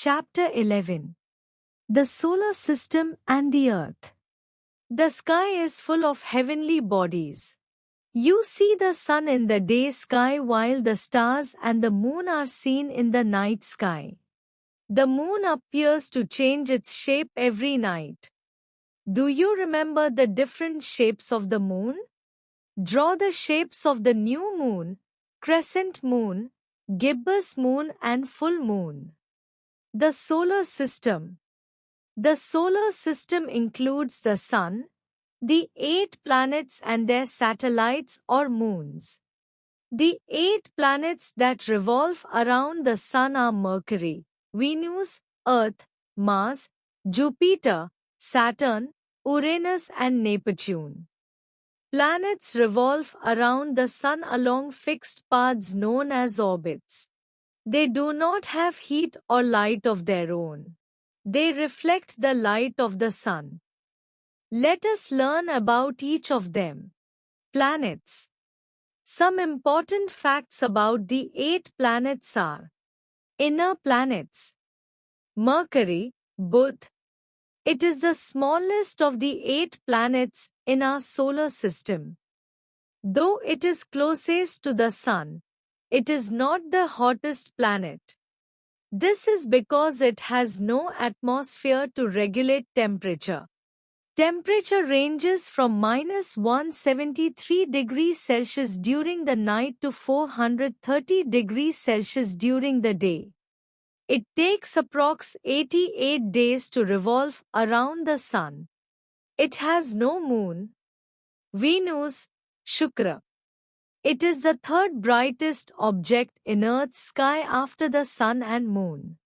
Chapter 11. The Solar System and the Earth. The sky is full of heavenly bodies. You see the sun in the day sky while the stars and the moon are seen in the night sky. The moon appears to change its shape every night. Do you remember the different shapes of the moon? Draw the shapes of the new moon, crescent moon, gibbous moon and full moon. The Solar System. The Solar System includes the Sun, the 8 planets and their satellites or moons. The 8 planets that revolve around the Sun are Mercury, Venus, Earth, Mars, Jupiter, Saturn, Uranus and Neptune. Planets revolve around the Sun along fixed paths known as orbits. They do not have heat or light of their own. They reflect the light of the Sun. Let us learn about each of them. Planets. Some important facts about the 8 planets are: inner planets. Mercury, Buddh. It is the smallest of the 8 planets in our solar system. Though it is closest to the Sun, it is not the hottest planet. This is because it has no atmosphere to regulate temperature. Temperature ranges from -173 degrees Celsius during the night to 430 degrees Celsius during the day. It takes approx 88 days to revolve around the Sun. It has no moon. Venus, Shukra. It is the third brightest object in Earth's sky after the Sun and Moon.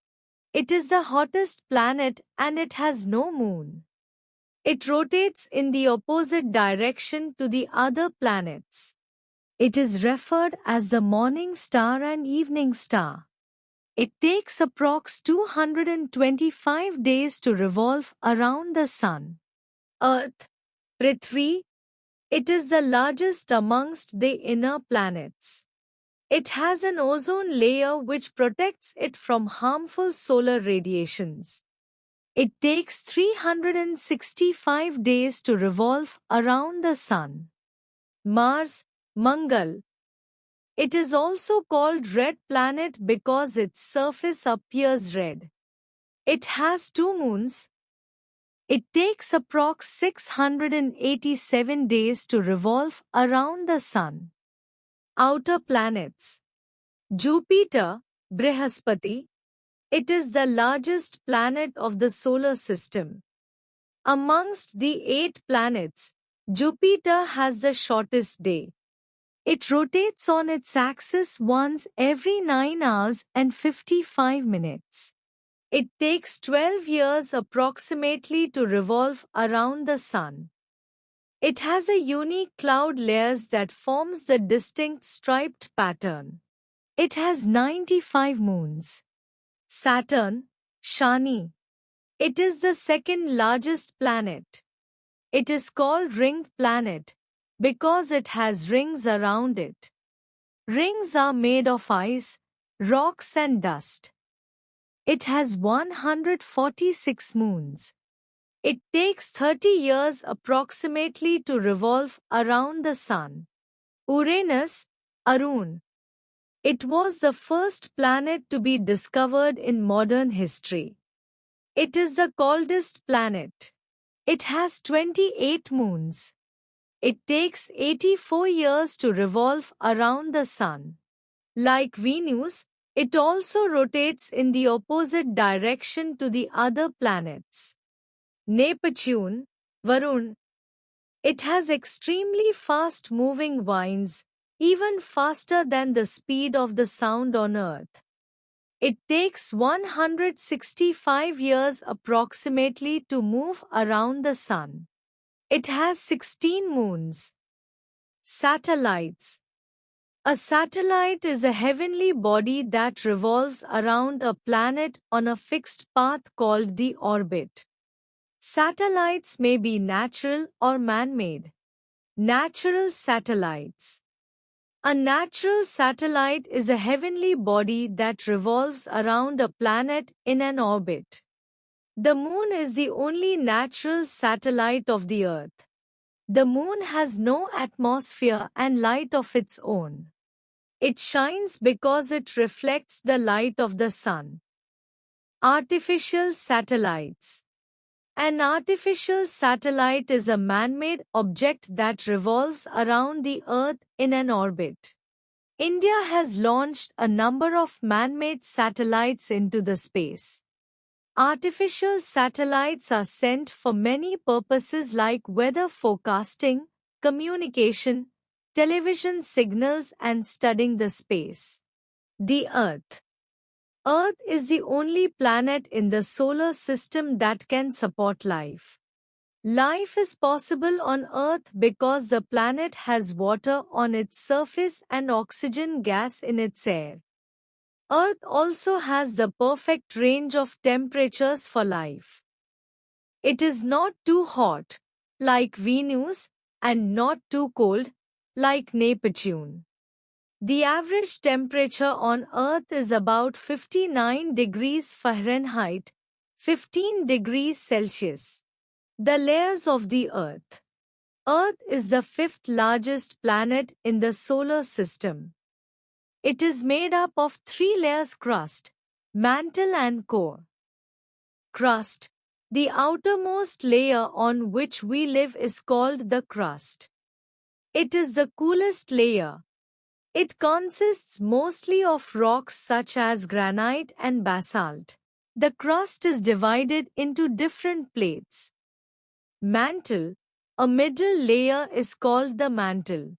It is the hottest planet and it has no moon. It rotates in the opposite direction to the other planets. It is referred as the morning star and evening star. It takes approx 225 days to revolve around the Sun. Earth, Prithvi. It is the largest amongst the inner planets. It has an ozone layer which protects it from harmful solar radiations. It takes 365 days to revolve around the Sun. Mars, Mangal. It is also called Red Planet because its surface appears red. It has 2 moons. It takes approx 687 days to revolve around the Sun. Outer planets. Jupiter, Brihaspati. It is the largest planet of the solar system. Amongst the 8 planets, Jupiter has the shortest day. It rotates on its axis once every 9 hours and 55 minutes. It takes 12 years approximately to revolve around the Sun. It has a unique cloud layers that forms the distinct striped pattern. It has 95 moons. Saturn, Shani. It is the second largest planet. It is called ringed planet because it has rings around it. Rings are made of ice, rocks and dust. It has 146 moons. It takes 30 years approximately to revolve around the Sun. Uranus, Arun. It was the first planet to be discovered in modern history. It is the coldest planet. It has 28 moons. It takes 84 years to revolve around the Sun. Like Venus, it also rotates in the opposite direction to the other planets. Neptune, Varun. It has extremely fast-moving winds, even faster than the speed of the sound on Earth. It takes 165 years approximately to move around the Sun. It has 16 moons. Satellites. A satellite is a heavenly body that revolves around a planet on a fixed path called the orbit. Satellites may be natural or man-made. Natural satellites. A natural satellite is a heavenly body that revolves around a planet in an orbit. The Moon is the only natural satellite of the Earth. The Moon has no atmosphere and light of its own. It shines because it reflects the light of the Sun. Artificial satellites. An artificial satellite is a man-made object that revolves around the Earth in an orbit. India has launched a number of man-made satellites into the space. Artificial satellites are sent for many purposes like weather forecasting, communication, television signals and studying the space. The Earth. Earth is the only planet in the solar system that can support life. Life is possible on Earth because the planet has water on its surface and oxygen gas in its air. Earth also has the perfect range of temperatures for life. It is not too hot, like Venus, and not too cold, like Neptune. The average temperature on Earth is about 59 degrees Fahrenheit, 15 degrees Celsius. The layers of the Earth. Earth is the fifth largest planet in the solar system. It is made up of three layers: crust, mantle and core. Crust. The outermost layer on which we live is called the crust. It is the coolest layer. It consists mostly of rocks such as granite and basalt. The crust is divided into different plates. Mantle. A middle layer is called the mantle.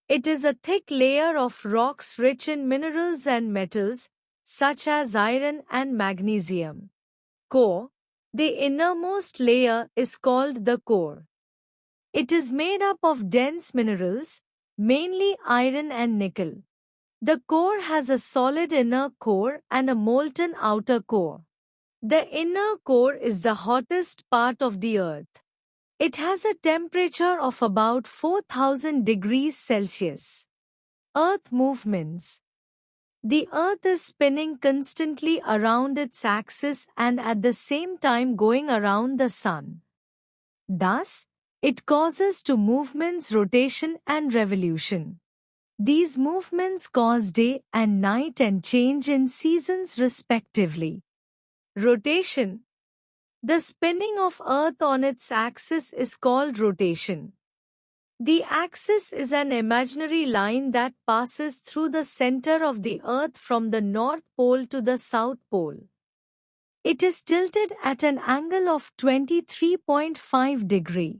It is a thick layer of rocks rich in minerals and metals, such as iron and magnesium. Core. The innermost layer is called the core. It is made up of dense minerals, mainly iron and nickel. The core has a solid inner core and a molten outer core. The inner core is the hottest part of the Earth. It has a temperature of about 4000 degrees Celsius. Earth movements. The Earth is spinning constantly around its axis and at the same time going around the Sun. Thus, it causes two movements: rotation and revolution. These movements cause day and night and change in seasons respectively. Rotation. The spinning of Earth on its axis is called rotation. The axis is an imaginary line that passes through the center of the Earth from the North Pole to the South Pole. It is tilted at an angle of 23.5 degrees.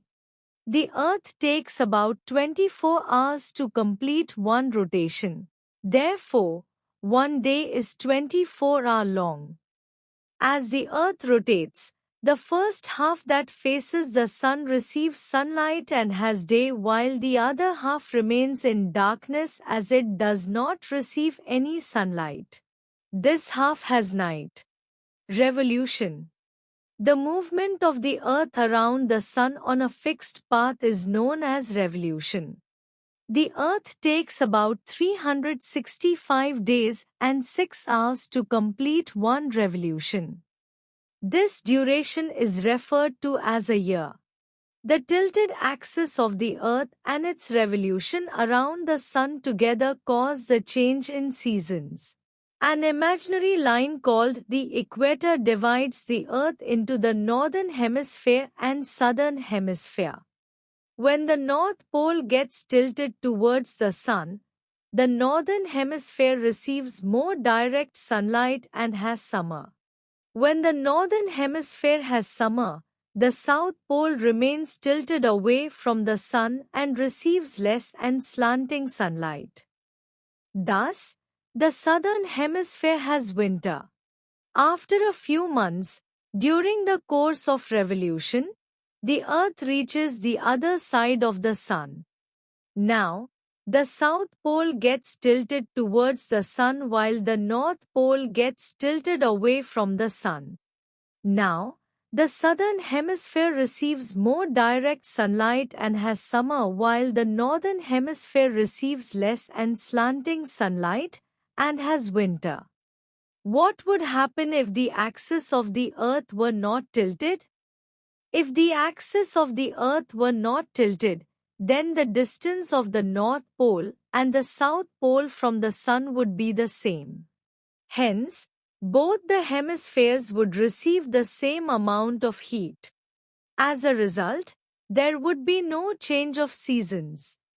The Earth takes about 24 hours to complete one rotation. Therefore, one day is 24 hours long. As the Earth rotates, the first half that faces the Sun receives sunlight and has day, while the other half remains in darkness as it does not receive any sunlight. This half has night. Revolution. The movement of the Earth around the Sun on a fixed path is known as revolution. The Earth takes about 365 days and 6 hours to complete one revolution. This duration is referred to as a year. The tilted axis of the Earth and its revolution around the Sun together cause the change in seasons. An imaginary line called the equator divides the Earth into the northern hemisphere and southern hemisphere. When the North Pole gets tilted towards the Sun, the northern hemisphere receives more direct sunlight and has summer. When the northern hemisphere has summer, the South Pole remains tilted away from the Sun and receives less and slanting sunlight. Thus, the southern hemisphere has winter. After a few months, during the course of revolution, the Earth reaches the other side of the Sun. Now, the South Pole gets tilted towards the Sun while the North Pole gets tilted away from the Sun. Now, The southern hemisphere receives more direct sunlight and has summer, while the northern hemisphere receives less and slanting sunlight and has winter. What would happen if the axis of the earth were not tilted? If the axis of the earth were not tilted, then the distance of the North Pole and the South Pole from the Sun would be the same. Hence, both the hemispheres would receive the same amount of heat. As a result, there would be no change of seasons.